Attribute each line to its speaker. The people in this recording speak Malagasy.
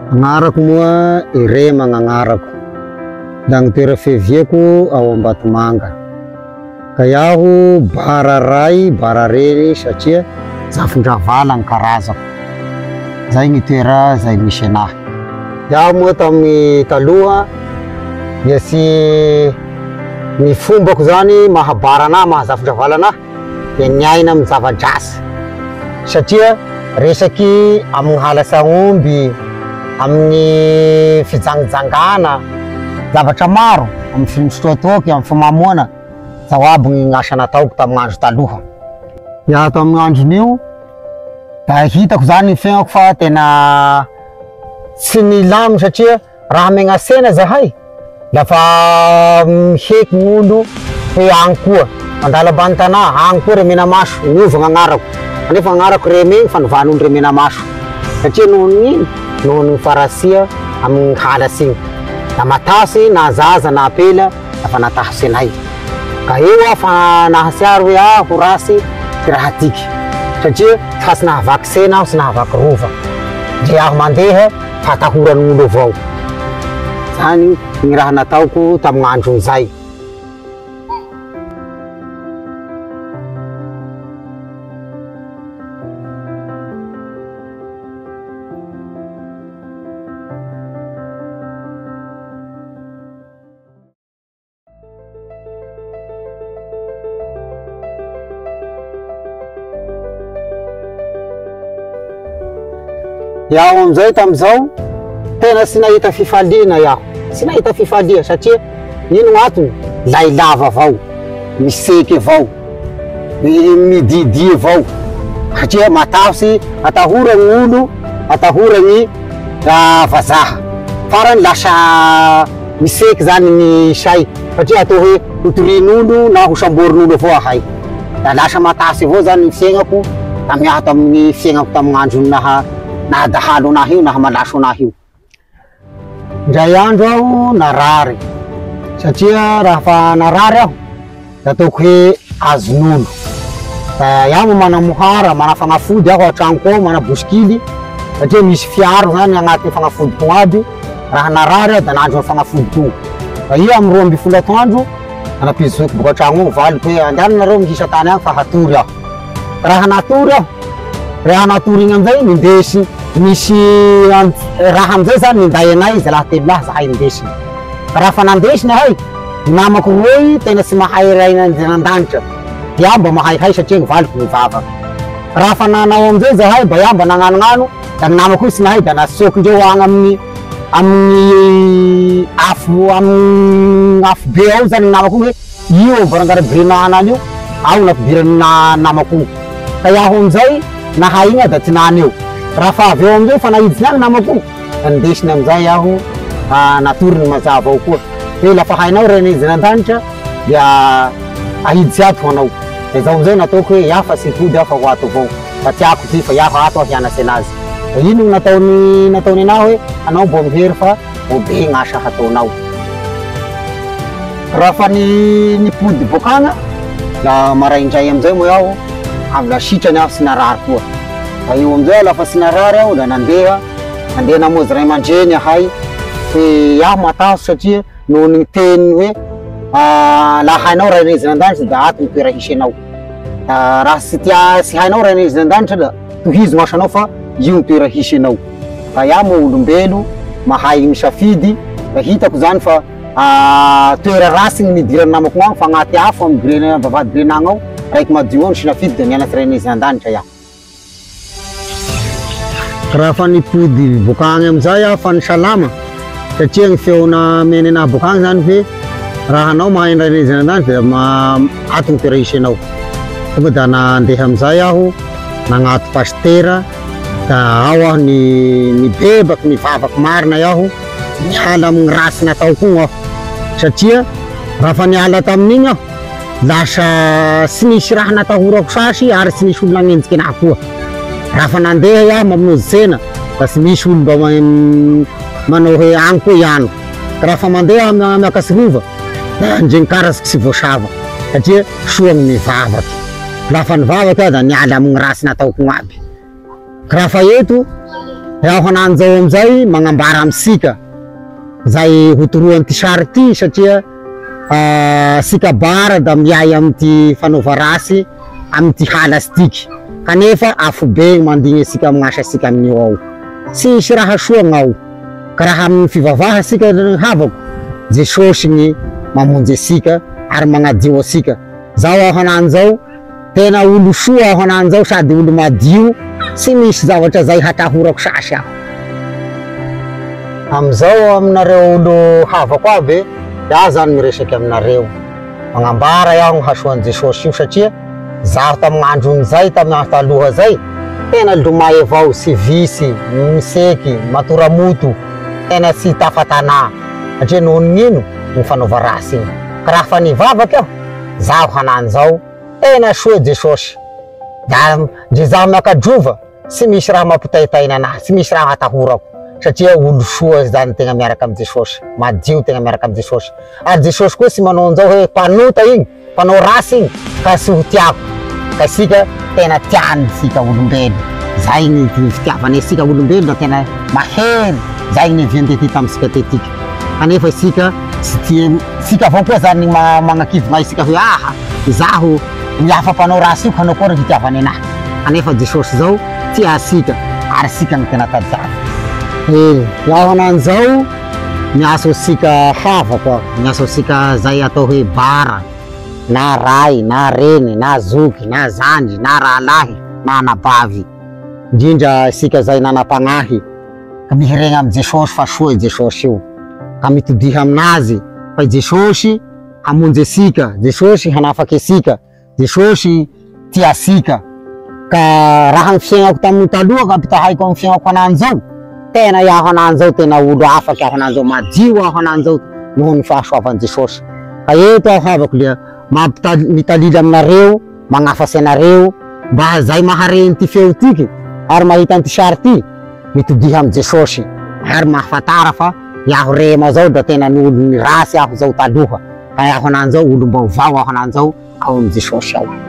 Speaker 1: Agnarako moa Ire magnagnarako. Da gny toera fiaviako ao Ambatomanga. Ka iaho bara ray, bara reny satria Zafindravala gny karazako. Zay gny toera zay misy anahy. Iaho moa tamin'ny taloha dia sy ny fombako zany mahabara anahy, mahazafindravala anahy dia niaina amin'ny zava-drasy satria resaky amin'ny halasa omby, amin'ny fijangajangana, zavatra maro, amin'ny fisotoatoky, amin'ny fimamoana, zao aby gny asa nataoko tamin'ny andro taloha. Iaho tamin'ny andron'io da hitako zany ny fiainako fa tena tsy nilamy satria raha megna-sena zahay lafa miheky gn'olo hoe agny koa mandala ambany tanà, agny koa Remenamaso, niova gn'agnarako kanefa gn'agnarako Remegny fa novan'olo Remenamaso satria nohon'ino, nohon'ny farasia amin'ny halasy igny. Da matasy na zaza na apela lafa natahasy anay. Ka eo fa nahasiaro hoe ho rasy ty raha tiky satria fa tsy nahavaky sena aho, tsy nahavaky rova. Dre aho mandeha fa atahoran'olo avao. Zany gny raha nataoko tamin'ny andron'izay. Iaho amizay tamizao tena tsy nahita fifaliana iaho, tsy nahita fifalia satria ino gn'antony, lailava avao, miseky avao, mididi avao satria matasy atahora gn'olo, atahora gny vazaha. Farany lasa miseky zany gny say satria atao hoe hotorin'olo na hosamborin'olo avao ahay. Da lasa matasy avao zany ny fiaignako tamiaho tamin'ny fiaignako tamin'ny andro nahadahalo anahy io, nahamalaso anahy io. Ndray andro aho narary satria raha fa narary aho da ataoko hoe azon'olo. Da iaho mana mohara, mana fagnafody aho atragnoko ao, mana bosikily satria misy fiaro zany agnatin'ny fagnafodiko aby. Raha narary aho da nandro fagnafodiko. Da io amin'ny 12 atoandro anapizoko boka atragno ao, valiko hoe andehananareo mihisa tany agny fa hatory aho. Raha natory aho, raha natory igny amizay nindesy misy raha amizay zany ninday anay zalahy telo lahy zahay indesiny. Raha fa nandesiny ahay, namako roy tena tsy mahay ray nandanitra, iaho mba mahaihay satria valiko mivavaky. Raha fa nanao amizay zahay mba iaho mba nagnanognano, da namako io tsy nahay da nasokindreo agny amin'ny afo be ao zany namako hoe io varangarabirina io, ao nafidirana namako io. Ka iaho amizay nahay igny da tinany eo. Raha fa avy eo amizay fa nahiditsy agny namako da nindesiny amizay iaho natoriny mazava ao koa hoe lafa hainao reny izy nandanitra dia ahiditsy ato ho anao. Da zao amizay nataoko hoe iaho fa tsy hipody aho fa ho ato avao, fa tiako ty fa iaho ato aho hianatsy anazy. Da ino nataony anahy hoe anao mbo mihery fa mbo be gn'asa hataonao. Raha fa nipody bokagna da maraindray amizay moa iaho avy lasitrany aho tsy narary koa. Da io amizay lafa tsy narary aho da nandeha namozy ray aman-dreny ahay hoe iaho matahotra satria noho ny teny hoe laha hainao ray izy nandanitra da ato ny toera hisy anao. Da raha tsy hainao ray izy nandanitra da tohizo gn'asa anao fa io ny toera hisy anao. Da iaho moa olombelo mahay misafidy, da hitako zany fa toera rasy gny nidirany namako agny fa agnaty afo amin'ny vavahady grenagna ao raiky madio ao ny sinafidy da nianatsy ray izy nandanitra iaho. Raha fa nipody bokagny amizay aho fa nisalama satria gny feona meny anahy bokagny zany hoe raha anao mahay ray izy nandanitra da ato ny toera hisy anao. Tonga da nandeha amizay aho nagnato pastera da ao aho nibebaky nivavaky marina iaho niala amin'ny rasy nataoko igny aho satria raha fa niala tamin'igny aho lasa tsy nisy raha natahorako sasy ary tsy nisy olo nagnenjiky anahy koa. Raha fa nandeha iaho mamonjy tsena da tsy misy olo mba manao hoe agny koa iano. Raha fa mandeha miakatsy rova da ndre nikaratsiky tsy voasava satria soa gny mivavaky. Laha fa nivavaky aho da niala amin'ny rasy nataoko aby. Raha fa eto Iaho ananjao amizay magnambara amitsika zay hotoroan'ny ty sary ty satria sika bara da miay amty fanaova rasy amty halastiky kanefa afobe mandigny sika amgn'asa sika amin'io ao sisy raha soa gn'ao ka raha amin'ny fivavaha sika havako Jesosy gny mamonjy asika ary magnadio asika zao aho ananjao tena olo soa aho ananjao sady olo madio tsy misy zavatra zay hatahorako sasy aho amizao aminareo olo havako aby ya zany miresaky aminareo magnambara iaho gny hasoan'i Jesosy io satria zaho tamin'andro zay tamin'andro taloha zay tena lomay avao tsy visy miseky matoramoto tena tsy tafatanà satria nohon'ino ny fanaova rasy igny ka raha fa nivavaky aho zaho hananjao tena soa Jesosy da ndre zaho miakadrova tsy misy raha mampitaitaina anahy tsy misy raha hatahorako satria olo soa zany tegna miaraka am Jesosy madio tegna miaraka am Jesosy ary Jesosy koa tsy manao anzao hoe panota igny panao rasy igny ka tsy ho tiako ka sika tena tiany sika olombelo zay gny fitiavany sika olombelo da tena mahery zay gny nivian'ity tamitsika tetika kanefa sika tsy tia sika avao koa zany magnakivogna sika hoe aha zaho miafa panao rasy io kanao koa ry hitiavany anahy kanefa Jesosy zao tia sika ary sika gny tena tadavy iaho ananjao miasa sika havako miasa sika zay atao hoe bara na ray na reny na zoky na zandy na rahalahy na anabavy indrindra sika zay nanapagnahy ka miherena am Jesosy fa soa Jesosy io ka mitodiha aminazy fa Jesosy hamonjy sika Jesosy hanafaky asika Jesosy tia sika ka raha ny fiaignako tamin'ny taloha ka ampitahaiko amin'ny fiaignako ananjao tena iaho ananjao tena olo afaky aho ananjao madio aho ananjao noho ny fahasoavan'i Jesosy ka eto aho havako lia mitalily aminareo magnafatsy anareo mba zay mahareny ty feo tiky ary mahita an'ty sary ty mitodiha am Jesosy ary mahafantara fa iaho rema zao da tena ny olo ny rasy aho zao taloha ka iaho ananjao olo mbaovao aho ananjao ao am Jesosy ao